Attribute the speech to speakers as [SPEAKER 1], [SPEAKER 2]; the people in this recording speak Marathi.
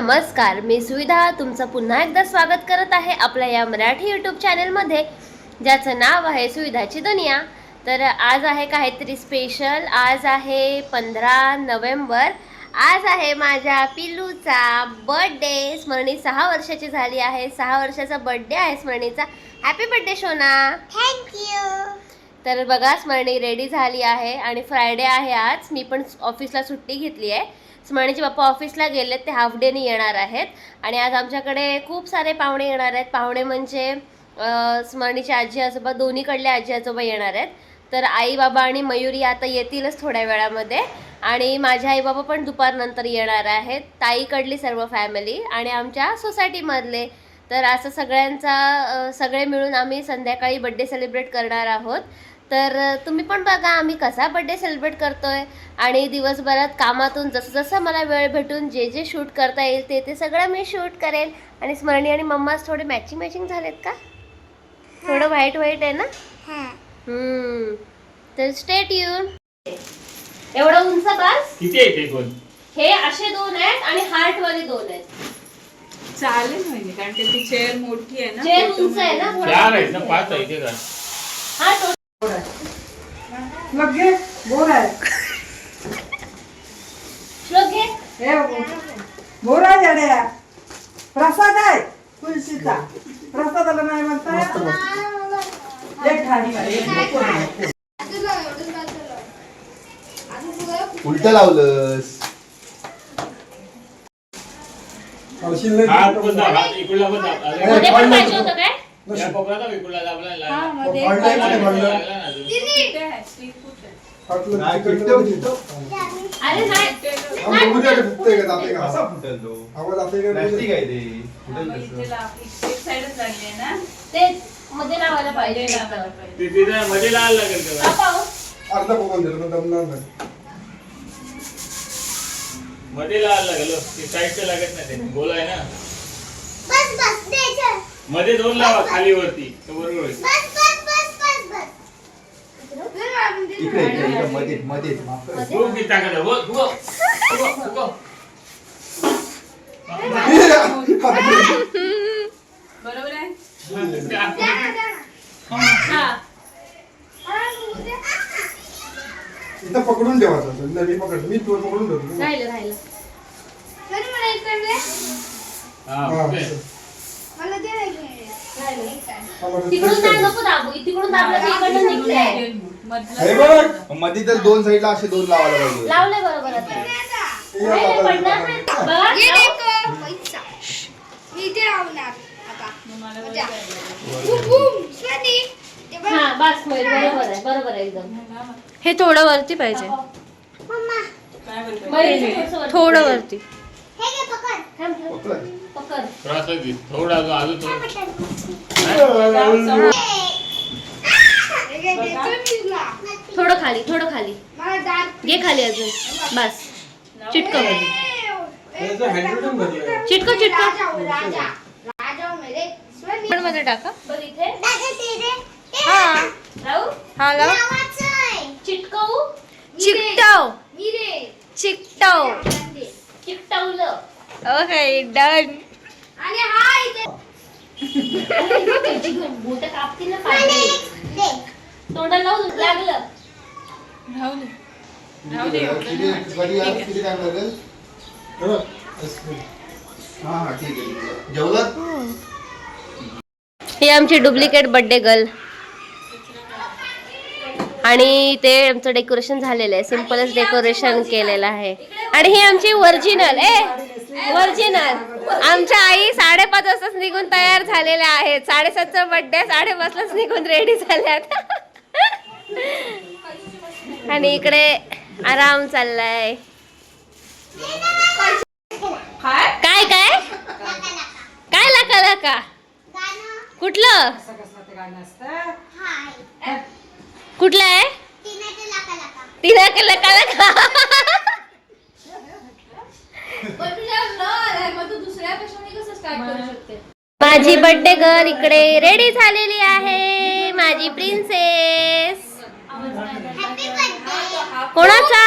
[SPEAKER 1] नमस्कार, मी सुविधा तुमचं पुन्हा एकदा स्वागत करत आहे आपल्या या मराठी यूट्यूब चॅनलमध्ये, ज्याचं नाव आहे सुविधाची दुनिया। तर आज आहे काहीतरी स्पेशल। आज आहे 15 नोव्हेंबर। आज आहे माझ्या पिल्लूचा बर्थडे। स्मरणी 6 वर्षाची झाली आहे। 6 वर्षाचा बर्थडे आहे स्मरणीचा। हॅपी बर्थडे सोना।
[SPEAKER 2] थँक्यू।
[SPEAKER 1] तर बघा, स्मरणी रेडी झाली आहे आणि फ्रायडे आहे आज। मी पण ऑफिसला सुट्टी घेतली आहे। स्मरणीचे पप्पा ऑफिसला गेलेत, ते हाफ डेने येणार आहेत आणि आज आमच्याकडे खूप सारे पाहुणे येणार आहेत। पाहुणे म्हणजे स्मरणीचे आजी आजोबा, दोन्हीकडले आजी आजोबा येणार आहेत। तर आई बाबा आणि मयुरी आता येतीलच थोड्या वेळामध्ये, आणि माझे आई बाबा पण दुपारनंतर येणार आहेत। ताईकडली सर्व फॅमिली आणि आमच्या सोसायटीमधले। तर असं सगळे मिळून आम्ही संध्याकाळी बर्थडे सेलिब्रेट करणार आहोत। तर तुम्ही पण बघा आम्ही कसा बर्थडे सेलिब्रेट करतोय, आणि दिवसभरात कामातून जसं मला वेळ भेटून जे शूट करता येईल ते सगळं मी शूट करेल। आणि स्मरणी आणि मम्माच थोडे मॅचिंग झालेत का? थोडं व्हाईट आहे ना? तर स्टे ट्यून। एवढं उंच बस
[SPEAKER 3] किती आहे ते कोण?
[SPEAKER 1] हे असे 2 आहेत आणि हार्ट वाले 2 आहेत।
[SPEAKER 4] चालेल म्हणजे, कारण की ती चेअर मोठी आहे ना,
[SPEAKER 1] चेअर उंच आहे ना,
[SPEAKER 3] 4 आहेत ना, 5 आहे ते का?
[SPEAKER 1] हा तो
[SPEAKER 5] लगे बोर आहे
[SPEAKER 1] श्लोक घे।
[SPEAKER 5] हे बोर आहे जड्या। प्रसाद आहे तुळशीचा। प्रसादाला नाही म्हणताय एक थाळी
[SPEAKER 6] उलट लावलंस।
[SPEAKER 3] हात पण दाब, हात इकडला पण दाब. अरे,
[SPEAKER 1] मध्ये पण पाहिजे होतं काय?
[SPEAKER 3] या कोपऱ्यात दाब, इकडला दाबला लागला.
[SPEAKER 4] हा, मध्ये
[SPEAKER 6] हॉल टाईप मध्ये भरलं.
[SPEAKER 3] लागला ना अजून.
[SPEAKER 4] कुठे आहे? स्ट्रीट फूड आहे.
[SPEAKER 1] अरे नाही,
[SPEAKER 6] प्लास्टिक आहे ते
[SPEAKER 4] मग इथे एक साईडच लागली आहे ना,
[SPEAKER 1] ते मध्ये लावायला पाहिजे
[SPEAKER 4] मध्ये लावायला पाहिजे.
[SPEAKER 3] ते तिथे मध्ये लावायला लागेल का?
[SPEAKER 6] अर्धा पकवून दिलं तर दमणार नाही।
[SPEAKER 3] मध्ये लावायला लागेल हो. ते साईडचं लागत नाही, ते गोल आहे ना।
[SPEAKER 2] बस बस द्यायचं।
[SPEAKER 3] मध्ये 2 लावा खाली वरती, तर बरोबर होईल.
[SPEAKER 2] बस बस बस बस बस।
[SPEAKER 6] इकडे इकडे मध्ये मध्ये
[SPEAKER 3] खूप ती ताकद आहे. उगो.
[SPEAKER 4] बरोबर आहे.
[SPEAKER 1] हा
[SPEAKER 6] इथं पकडून ठेवायचं। नवीन पकड, मी तू पकडून ठेवतो।
[SPEAKER 1] राहिलं
[SPEAKER 2] तर मला एक कडले
[SPEAKER 3] हा, ओके.
[SPEAKER 2] मला दे ना
[SPEAKER 1] तिकडून नाही नको दाबू, तिकडून दाबलं की इकडनं निघतंय।
[SPEAKER 6] हे बघ, मध्ये तर 2 साईडला असे 2 लावायला पाहिजे।
[SPEAKER 1] लावलंय बरोबर आता। नाही, पडणार नाही। बघा,
[SPEAKER 2] ये
[SPEAKER 1] लाव.
[SPEAKER 2] देखो पैसा मी इथे लावणार आता
[SPEAKER 4] मला
[SPEAKER 2] मजा
[SPEAKER 4] बरोबर
[SPEAKER 2] बूम बूम स्वाती ते बघ
[SPEAKER 1] हा बस मयूर, बरोबर आहे एकदम। हे थोडं वरती पाहिजे,
[SPEAKER 2] मम्मा
[SPEAKER 4] काय बोलतोय?
[SPEAKER 1] मयूर थोडं वरती।
[SPEAKER 2] हे घे पकड
[SPEAKER 1] थांब, पकड।
[SPEAKER 3] त्रास आहे ती. थोडं अजून थोडं.
[SPEAKER 2] हे घे देतो तुला
[SPEAKER 1] थोडं खाली
[SPEAKER 2] मला डार्क
[SPEAKER 1] घे, खाली अजून बस। चिटकव चिटकव
[SPEAKER 2] राजा राजा मेरे स्वाती
[SPEAKER 1] मध्ये टाका। बघ इथे।
[SPEAKER 2] दादा तेरे
[SPEAKER 1] हा लावू, हा लाव।
[SPEAKER 2] लावायचं आहे
[SPEAKER 1] चिटकवू,
[SPEAKER 2] चिकटव
[SPEAKER 1] चिकटवलं।
[SPEAKER 2] ओके डन आणि हा इथे
[SPEAKER 1] बोट कापतील ना पाहिजे, तोंडाला लावून लागलं।
[SPEAKER 4] राहू दे. राहू दे एवढं नाही.
[SPEAKER 6] किती टाइम लागेल? हा ठीक आहे। जेवलात?
[SPEAKER 1] हे आमची डुप्लिकेट बर्थडे गर्ल, आणि ते आमचं डेकोरेशन झालेलं आहे। सिम्पलच डेकोरेशन केलेलं आहे। आणि ही आमची ओरिजिनल आमच्या आई 5:30 वाजताच निघून तयार झालेल्या आहेत। 7:30चा बर्थडे 5:30लाच निघून रेडी झाल्यात। आणि इकडे आराम चाललाय। काय काय काय लाका कुठलं कुठलं आहे? तिला लका माझी बर्थडे गर्ल इकडे रेडी झालेली आहे, माझी प्रिन्सेस। कोणाचा?